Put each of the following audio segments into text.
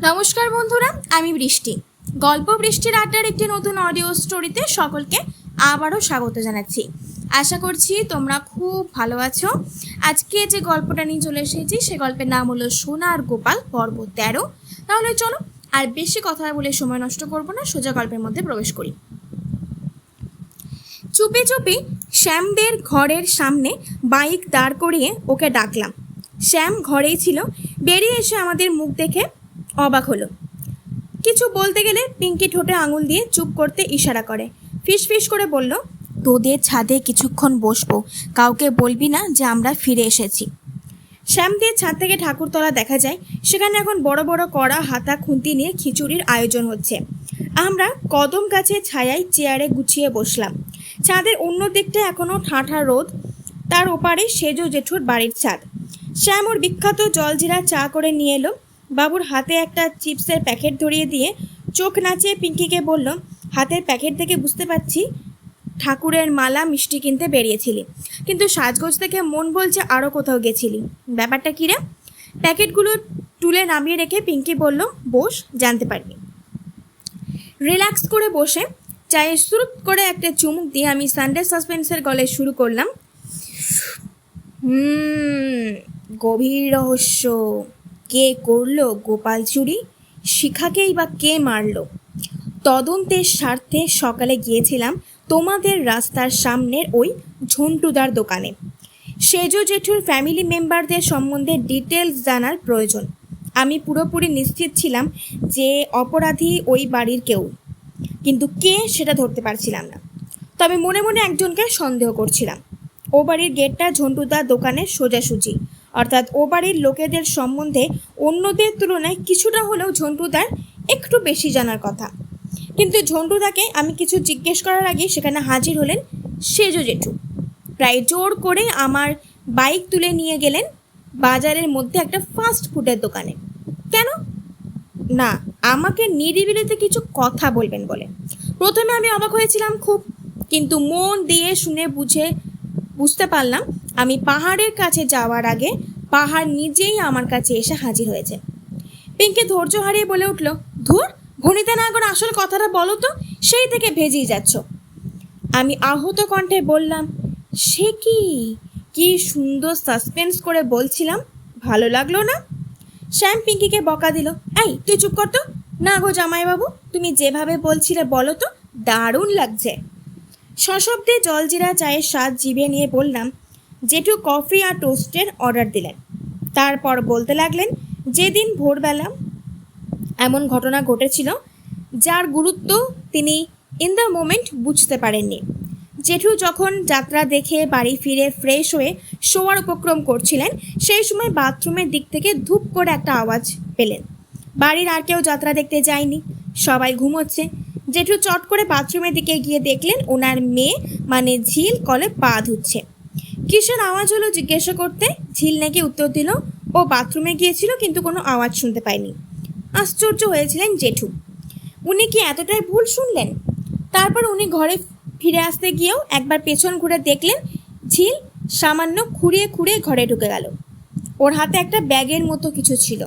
নমস্কার বন্ধুরা, আমি বৃষ্টি। গল্প বৃষ্টির আড্ডার একটি নতুন অডিও স্টোরিতে সকলকে আবারও স্বাগত জানাচ্ছি। আশা করছি তোমরা খুব ভালো আছো। আজকে যে গল্পটা নিয়ে চলে এসেছি সে গল্পের নাম হলো সোনার গোপাল পর্ব 13। তাহলে চলো আর বেশি কথা বলে সময় নষ্ট করবো না, সোজা গল্পের মধ্যে প্রবেশ করি। চুপি চুপি শ্যামদের ঘরের সামনে বাইক দাঁড় করিয়ে ওকে ডাকলাম। শ্যাম ঘরেই ছিল। বেরিয়ে এসে আমাদের মুখ দেখে অবাক হলো। কিছু বলতে গেলে পিঙ্কি ঠোঁটে আঙুল দিয়ে চুপ করতে ইশারা করে। ফিস ফিস করে বলল, তোদের ছাদে কিছুক্ষণ বসবো, কাউকে বলবি না যে আমরা ফিরে এসেছি। শ্যামদের ছাদ থেকে ঠাকুরতলা দেখা যায়। সেখানে এখন বড় বড় কড়া হাতা খুন্তি নিয়ে খিচুড়ির আয়োজন হচ্ছে। আমরা কদম গাছের ছায়ায় চেয়ারে গুছিয়ে বসলাম। ছাদের অন্য দিকটা এখনও ঠাঁঠা রোদ, তার ওপারে সেজো জেঠুর বাড়ির ছাদ। শ্যাম ওর বিখ্যাত জলজিরা চা করে নিয়ে এলো। বাবুর হাতে একটা চিপসের প্যাকেট ধরিয়ে দিয়ে চোখ নাচিয়ে পিঙ্কিকে বলল, হাতের প্যাকেট থেকে বুঝতে পারছি ঠাকুরের মালা মিষ্টি কিনতে বেরিয়েছিলি, কিন্তু সাজগোজ থেকে মন বলছে আরও কোথাও গেছিলি। ব্যাপারটা কী রে? প্যাকেটগুলো তুলে নামিয়ে রেখে পিঙ্কি বলল, বস, জানতে পারবি। রিল্যাক্স করে বসে চায়ে সুরুত করে একটা চুমুক দিয়ে আমি সানডে সাসপেন্সের গলে শুরু করলাম। গভীর রহস্য। কে করলো গোপাল চুরি? শিখাকেই বা কে মারলো? তদন্তের স্বার্থে সকালে গিয়েছিলাম তোমাদের রাস্তার সামনের ওই ঝন্টুদার দোকানে। সেজো জেঠুর ফ্যামিলি মেম্বারদের সম্বন্ধে ডিটেলস জানার প্রয়োজন। আমি পুরোপুরি নিশ্চিত ছিলাম যে অপরাধী ওই বাড়ির কেউ, কিন্তু কে সেটা ধরতে পারছিলাম না। তবে মনে মনে একজনকে সন্দেহ করছিলাম। ও বাড়ির গেটটা ঝন্টুদার দোকানের সোজাসুজি, অর্থাৎ ও বাড়ির লোকেদের সম্বন্ধে অন্যদের তুলনায় কিছুটা হলেও ঝন্টুদার একটু বেশি জানার কথা। কিন্তু ঝন্টুদাকে আমি কিছু জিজ্ঞেস করার আগে সেখানে হাজির হলেন সেজো জেঠু। প্রায় জোর করে আমার বাইক তুলে নিয়ে গেলেন বাজারের মধ্যে একটা ফাস্ট ফুডের দোকানে। কেন? না, আমাকে নিরিবিলিতে কিছু কথা বলবেন বলে। প্রথমে আমি অবাক হয়েছিলাম খুব, কিন্তু মন দিয়ে শুনে বুঝতে পারলাম আমি পাহাড়ের কাছে যাওয়ার আগে পাহাড় নিজেই আমার কাছে এসে হাজির হয়েছে। পিঙ্কি ধৈর্য হারিয়ে বলে উঠল, ধুর, ভনিতা না করে আসল কথাটা বলো তো, সেই থেকে ভেজেই যাচ্ছ। আমি আহত কণ্ঠে বললাম, সে কি সুন্দর সাসপেন্স করে বলছিলাম, ভালো লাগলো না? শ্যাম পিঙ্কিকে বকা দিল, এই তুই চুপ কর তো। না গো জামাইবাবু, তুমি যেভাবে বলছিলে বলো তো, দারুণ লাগছে। সশব্দে জলজিরা চায়ের স্বাদ জিভে নিয়ে বললাম, জেঠু কফি আর টোস্টের অর্ডার দিলেন। তারপর বলতে লাগলেন, যেদিন ভোরবেলা এমন ঘটনা ঘটেছিল যার গুরুত্ব তিনি ইন দ্য মোমেন্ট বুঝতে পারেননি। জেঠু যখন যাত্রা দেখে বাড়ি ফিরে ফ্রেশ হয়ে শোয়ার উপক্রম করছিলেন, সেই সময় বাথরুমের দিক থেকে ধূপ করে একটা আওয়াজ পেলেন। বাড়ির আর কেউ যাত্রা দেখতে যায়নি, সবাই ঘুমোচ্ছে। জেঠু চট করে বাথরুমের দিকে গিয়ে দেখলেন ওনার মেয়ে মানে ঝিল কলে পা ধুচ্ছে। কিসের আওয়াজ হলো জিজ্ঞাসা করতে ঝিল নাকি উত্তর দিল ও বাথরুমে গিয়েছিল কিন্তু কোনো আওয়াজ শুনতে পায়নি। আশ্চর্য হয়েছিলেন জেঠু, উনি কি এতটাই ভুল শুনলেন? তারপর উনি ঘরে ফিরে আসতে গিয়েও একবার পেছন ঘুরে দেখলেন ঝিল সামান্য খুঁড়িয়ে খুঁড়িয়ে ঘরে ঢুকে গেল। ওর হাতে একটা ব্যাগের মতো কিছু ছিল।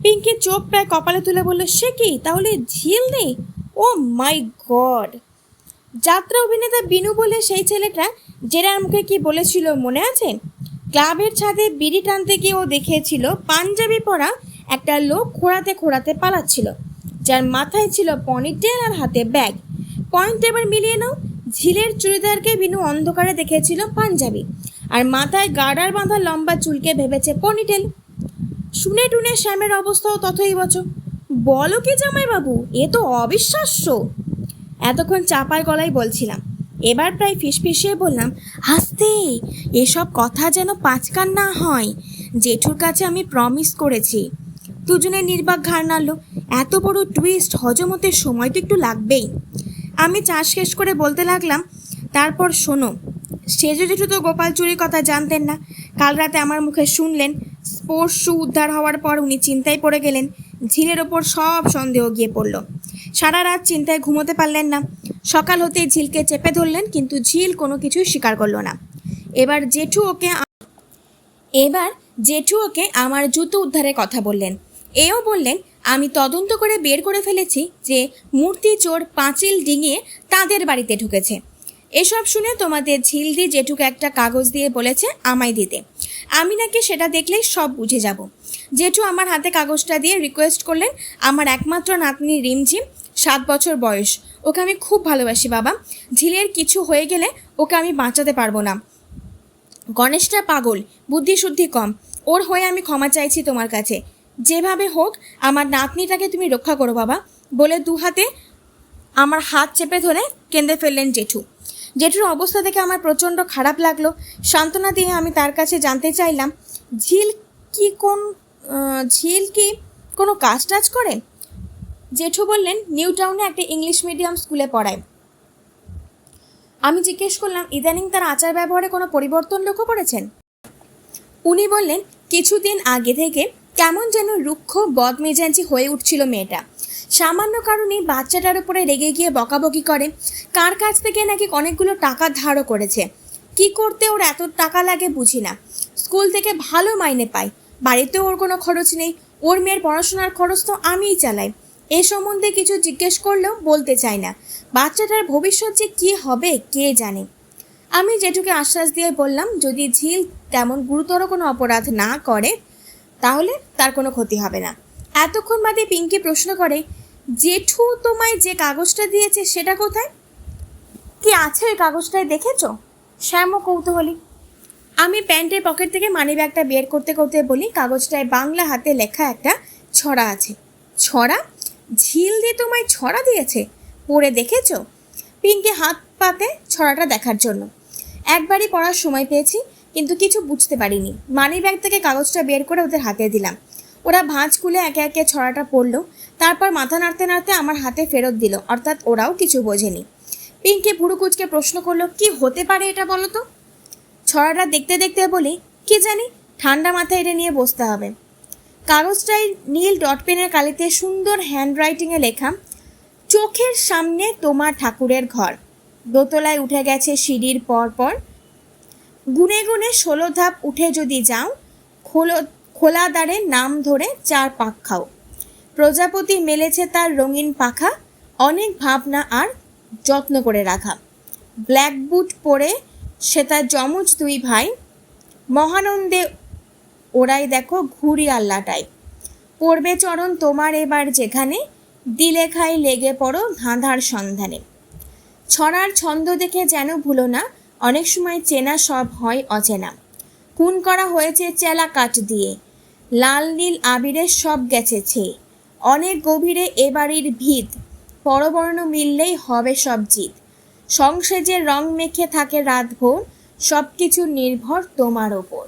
পিঙ্কি চোখ প্রায় কপালে তুলে বলল, সে কি, তাহলে ঝিল নেই? ও মাই গড! যাত্রা অভিনেতা বিনু বলে সেই ছেলেটা জেরার মুখে কি বলেছিল মনে আছে? ক্লাবের ছাদে বিড়ি টানতে গিয়ে ও দেখিয়েছিল পাঞ্জাবি পরা একটা লোক খোঁড়াতে খোঁড়াতে পালাচ্ছিল, যার মাথায় ছিল পনিটেল আর হাতে ব্যাগ। পয়েন্ট এবার মিলিয়ে নাও, ঝিলের চুড়িদারকে বিনু অন্ধকারে দেখেছিল পাঞ্জাবি, আর মাথায় গার্ডার বাঁধা লম্বা চুলকে ভেবেছে পনিটেল। শুনে টুনে শ্যামের অবস্থাও ততই বছর। বলো কি জামাইবাবু, এ তো অবিশ্বাস্য। এতক্ষণ চাপার গলায় বলছিলাম, এবার প্রায় ফিসফিসিয়ে বললাম, হাসতে, এসব কথা যেন পাঁচকান না হয়। জেঠুর কাছে আমি প্রমিস করেছি। দুজনে নির্বাক ঘাড় নাড়ল। এত বড় টুইস্ট হজম হতে সময় তো একটু লাগবেই। আমি চা শেষ করে বলতে লাগলাম, তারপর শোনো, সেজো জেঠু তো গোপাল চুরির কথা জানতেন না। কাল রাতে আমার মুখে শুনলেন স্পোর্টস শু উদ্ধার হওয়ার পর উনি চিন্তায় পড়ে গেলেন। ঝিলের ওপর সব সন্দেহ গিয়ে পড়ল। সারা রাত চিন্তায় ঘুমোতে পারলেন না। সকাল হতেই ঝিলকে চেপে ধরলেন, কিন্তু ঝিল কোনো কিছুই স্বীকার করলো না। এবার জেঠু ওকে আমার জুতো উদ্ধারের কথা বললেন। এও বললেন আমি তদন্ত করে বের করে ফেলেছি যে মূর্তি চোর পাঁচিল ডিঙিয়ে তাদের বাড়িতে ঢুকেছে। এসব শুনে তোমাদের ঝিলদি জেঠুকে একটা কাগজ দিয়ে বলেছে আমায় দিতে। আমি নাকি সেটা দেখলেই সব বুঝে যাব। জেঠু আমার হাতে কাগজটা দিয়ে রিকোয়েস্ট করলেন, আমার একমাত্র নাতনি রিমঝিম, 7 বছর বয়স, ওকে আমি খুব ভালোবাসি বাবা। ঝিলের কিছু হয়ে গেলে ওকে আমি বাঁচাতে পারবো না। গণেশটা পাগল, বুদ্ধিশুদ্ধি কম, ওর হয়ে আমি ক্ষমা চাইছি তোমার কাছে। যেভাবে হোক আমার নাতনিটাকে তুমি রক্ষা করো বাবা, বলে 2 হাতে আমার হাত চেপে ধরে কেঁদে ফেললেন জেঠু। জেঠুর অবস্থা দেখে আমার প্রচণ্ড খারাপ লাগলো। সান্ত্বনা দিয়ে আমি তার কাছে জানতে চাইলাম, ঝিল কি কোনো কাজ টাজ করে? জেঠু বললেন, নিউ টাউনে একটা ইংলিশ মিডিয়াম স্কুলে পড়ায়। আমি জিজ্ঞেস করলাম, ইদানিং তার আচার ব্যবহারে কোনো পরিবর্তন লক্ষ্য করেছেন? উনি বললেন, কিছুদিন আগে থেকে কেমন যেন রুক্ষ বদমেজাজি হয়ে উঠছিল মেয়েটা। সামান্য কারণেই বাচ্চাটার উপরে রেগে গিয়ে বকাবকি করে। কার কাছ থেকে নাকি অনেকগুলো টাকা ধারও করেছে। কি করতে ওর এত টাকা লাগে বুঝি না। স্কুল থেকে ভালো মাইনে পায়, বাড়িতেও ওর কোনো খরচ নেই। ওর মেয়ের পড়াশোনার খরচ তো আমিই চালাই। এ সম্বন্ধে কিছু জিজ্ঞেস করলেও বলতে চায় না। বাচ্চাটার ভবিষ্যৎ যে কী হবে কে জানে। আমি জেঠুকে আশ্বাস দিয়ে বললাম, যদি ঝিল তেমন গুরুতর কোনো অপরাধ না করে তাহলে তার কোনো ক্ষতি হবে না। এতক্ষণ বাদে পিঙ্কি প্রশ্ন করে, জেঠু তোমায় যে কাগজটা দিয়েছে সেটা কোথায়? কি আছে ওই কাগজটায় দেখেছ? শ্যামও কৌতূহলী। আমি প্যান্টের পকেট থেকে মানিব্যাগটা বের করতে করতে বলি, কাগজটায় বাংলা হাতে লেখা একটা ছড়া আছে। ছড়া? ঝিল দিয়ে তোমায় ছড়া দিয়েছে? পড়ে দেখেছ? পিঙ্কি হাত পাতে ছড়াটা দেখার জন্য। একবারই পড়ার সময় পেয়েছি, কিন্তু কিছু বুঝতে পারিনি। মানিব্যাগ থেকে কাগজটা বের করে ওদের হাতে দিলাম। ওরা ভাঁজ খুলে একে একে ছড়াটা পড়লো, তারপর মাথা নাড়তে নাড়তে আমার হাতে ফেরত দিল, অর্থাৎ ওরাও কিছু বোঝেনি। পিঙ্কি ভুরু কুচকে প্রশ্ন করলো, কি হতে পারে এটা বলো তো? ছড়াটা দেখতে দেখতে বলি, কি জানি, ঠান্ডা মাথায় এটা নিয়ে বসতে হবে। কাগজটায় নীল ডট পেনের কালিতে সুন্দর হ্যান্ডরাইটিংয়ে লেখা, চোখের সামনে তোমার ঠাকুরের ঘর, দোতলায় উঠে গেছে সিঁড়ির পর পর, গুনে গুনে 16 ধাপ উঠে যদি যাও, খোলা দ্বারে নাম ধরে 4 পাক খাও, প্রজাপতি মেলেছে তার রঙিন পাখা, অনেক ভাবনা আর যত্ন করে রাখা, ব্ল্যাক বুট পরে সে তার যমজ 2 ভাই, মহানন্দে ওরাই দেখো ঘুড়ি আল্লাটাই, পড়বে চরণ তোমার এবার যেখানে, দিলে খাই লেগে পড়ো ধাঁধার সন্ধানে। ছড়ার ছন্দ দেখে যেন ভুলো না, অনেক সময় চেনা সব হয় অচেনা, খুন করা হয়েছে চেলা কাঠ দিয়ে, লাল নীল আবিরের সব গেছে ছেয়ে, অনেক গভীরে এ বাড়ির ভিত, পরবর্ণ মিললেই হবে সব জিত, সংসেজের রং মেখে থাকে রাতভোর, সব কিছু নির্ভর তোমার ওপর।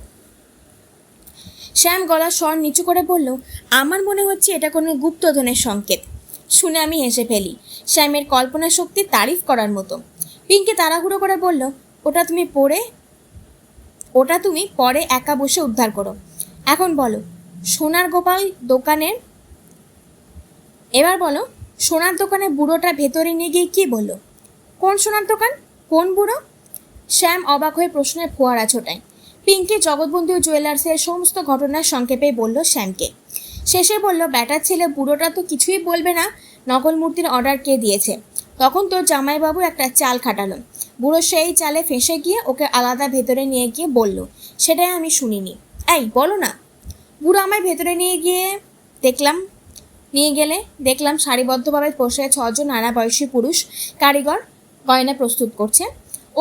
শ্যাম গলার স্বর নিচু করে বলল, আমার মনে হচ্ছে এটা কোনো গুপ্তধনের সংকেত। শুনে আমি হেসে ফেলি। শ্যামের কল্পনা শক্তি তারিফ করার মতো। পিঙ্কি তাড়াহুড়ো করে বলল, ওটা তুমি পরে একা বসে উদ্ধার করো। এখন বলো, সোনার দোকানে বুড়োটা ভেতরে নিয়ে গিয়ে কি বললো? কোন সোনার দোকান? কোন বুড়ো? শ্যাম অবাক হয়ে প্রশ্নের ফোয়ারা ছোটায়। পিঙ্কি জগৎবন্ধু জুয়েলার্সের সমস্ত ঘটনার সংক্ষেপে বলল শ্যামকে। শেষে বলল, ব্যাটার ছেলে বুড়োটা তো কিছুই বলবে না নকল মূর্তির অর্ডার কে দিয়েছে। তখন তোর জামাইবাবু একটা চাল খাটালো, বুড়ো সেই চালে ফেঁসে গিয়ে ওকে আলাদা ভেতরে নিয়ে গিয়ে বলল, সেটাই আমি শুনিনি। এই বলো না। বুড়ো আমায় ভেতরে নিয়ে দেখলাম সারিবদ্ধভাবে বসে 6 জন নানা বয়সী পুরুষ কারিগর গয়না প্রস্তুত করছে।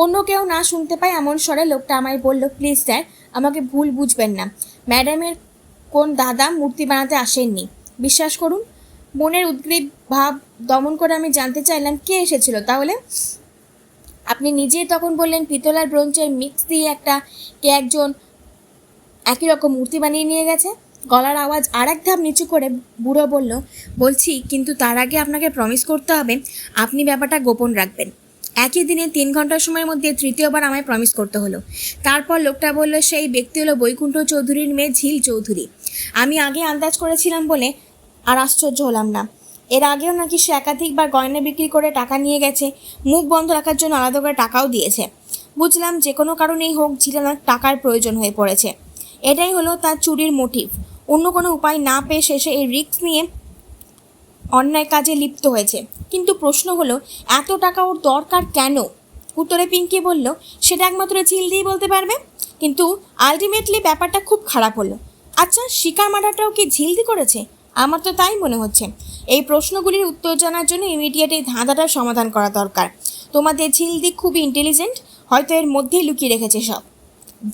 অন্য কেউ না শুনতে পায় এমন স্বরে লোকটা আমায় বলল, প্লিজ স্যার, আমাকে ভুল বুঝবেন না, ম্যাডামের কোন দাদা মূর্তি বানাতে আসেননি, বিশ্বাস করুন। মনের উদ্গ্রীব ভাব দমন করে আমি জানতে চাইলাম, কে এসেছিল তাহলে? আপনি নিজেই তখন বললেন পিতল আর ব্রোঞ্জের মিক্স দিয়ে একজন একই রকম মূর্তি বানিয়ে নিয়ে গেছে। গলার আওয়াজ আর এক ধাপ নিচু করে বুড়ো বলছি, কিন্তু তার আগে আপনাকে প্রমিস করতে হবে আপনি ব্যাপারটা গোপন রাখবেন। একই দিনে 3 ঘন্টার সময়ের মধ্যে তৃতীয়বার আমায় প্রমিস করতে হলো। তারপর লোকটা বলল, সেই ব্যক্তি হলো বৈকুণ্ঠ চৌধুরীর মেয়ে ঝিল চৌধুরী। আমি আগে আন্দাজ করেছিলাম বলে আর আশ্চর্য হলাম না। এর আগেও নাকি সে একাধিকবার গয়না বিক্রি করে টাকা নিয়ে গেছে, মুখ বন্ধ রাখার জন্য আলাদা করে টাকাও দিয়েছে। বুঝলাম যে কোনো কারণেই হোক ঝিলানার টাকার প্রয়োজন হয়ে পড়েছে। এটাই হলো তার চুরির মোটিভ। অন্য কোনো উপায় না পেয়ে শেষে এই রিস্ক নিয়ে অন্যায় কাজে লিপ্ত হয়েছে, কিন্তু প্রশ্ন হলো এত টাকা ওর দরকার কেন? উত্তরে পিঙ্কি বলল সেটা একমাত্র ঝিল দিয়েই বলতে পারবে। কিন্তু আলটিমেটলি ব্যাপারটা খুব খারাপ হলো। আচ্ছা, শিকার মার্ডারটাও কি ঝিলদি করেছে? আমার তো তাই মনে হচ্ছে। এই প্রশ্নগুলির উত্তর জানার জন্য ইমিডিয়েট এই ধাঁধাটার সমাধান করা দরকার। তোমাদের ঝিলদি খুবই ইন্টেলিজেন্ট, হয়তো এর মধ্যেই লুকিয়ে রেখেছে সব।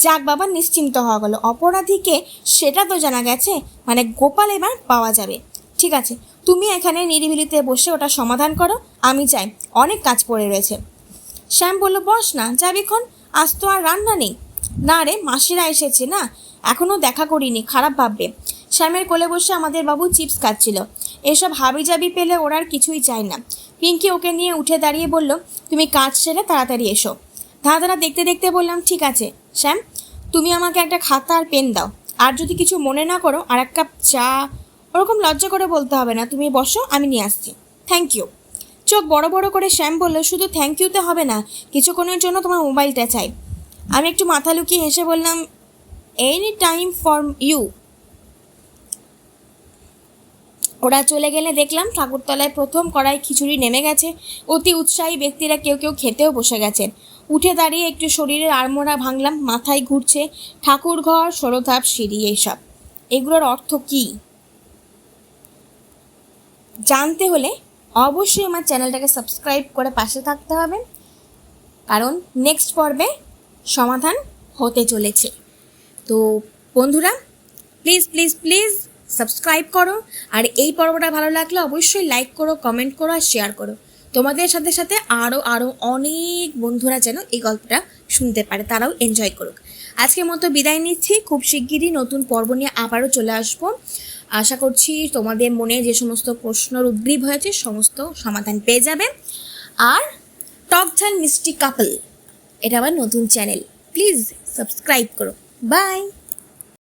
যাক বাবা, নিশ্চিন্ত হওয়া গেল। অপরাধীকে সেটা তো জানা গেছে, মানে গোপাল এবার পাওয়া যাবে। ঠিক আছে, তুমি এখানে নিরিবিলিতে বসে ওটা সমাধান করো, আমি যাই, অনেক কাজ পড়ে রয়েছে। শ্যাম বলল বস না, যাবিক্ষণ, আজ তো আর রান্না নেই। না রে, মাসিরা এসেছে না, এখনও দেখা করিনি, খারাপ ভাববে। শ্যামের কোলে বসে আমাদের বাবু চিপস খাচ্ছিল। এসব হাবিজাবি পেলে ওরা আর কিছুই চায় না। পিঙ্কি ওকে নিয়ে উঠে দাঁড়িয়ে বলল তুমি কাজ সেরে তাড়াতাড়ি এসো। ধাঁধাটা দেখতে দেখতে বললাম ঠিক আছে শ্যাম, তুমি আমাকে একটা খাতা আর পেন দাও, আর যদি কিছু মনে না করো আর এক কাপ চা। ওরকম লজ্জা করে বলতে হবে না, তুমি বসো, আমি নিয়ে আসছি। Thank you. চোখ বড় বড় করে শ্যাম বলল শুধু থ্যাংক ইউতে হবে না, কিছুক্ষণের জন্য তোমার মোবাইলটা চাই। আমি একটু মাথা লুকিয়ে হেসে বললাম এনি টাইম ফর ইউ। ওরা চলে গেলে দেখলাম ঠাকুরতলায় প্রথম কড়াই খিচুড়ি নেমে গেছে। অতি উৎসাহী ব্যক্তিরা কেউ কেউ খেতেও বসে গেছেন। উঠে দাঁড়িয়ে একটু শরীরের আড়মোড়া ভাঙলাম, মাথায় ঘুরছে। ঠাকুর ঘর, ষোড়ধাপ সিঁড়ি, এইসব এগুলোর অর্থ কী জানতে হলে অবশ্যই আমার চ্যানেলটাকে সাবস্ক্রাইব করে পাশে থাকতে হবে, কারণ নেক্সট পর্বে সমাধান হতে চলেছে। তো বন্ধুরা, প্লিজ প্লিজ প্লিজ সাবস্ক্রাইব করো, আর এই পর্বটা ভালো লাগলে অবশ্যই লাইক করো, কমেন্ট করো আর শেয়ার করো। তোমাদের সাথে সাথে আরও অনেক বন্ধুরা যেন এই গল্পটা শুনতে পারে, তারাও এনজয় করুক। আজকের মতো বিদায় নিচ্ছি, খুব শিগগিরই নতুন পর্ব নিয়ে আবারও চলে আসবো। আশা করছি তোমাদের মনে যে সমস্ত প্রশ্নের উদ্গ্রীব হয়েছে সমস্ত সমাধান পেয়ে যাবে। আর টক ঝাল মিষ্টি কাপল, এটা আমার নতুন চ্যানেল, প্লিজ সাবস্ক্রাইব করো। বাই।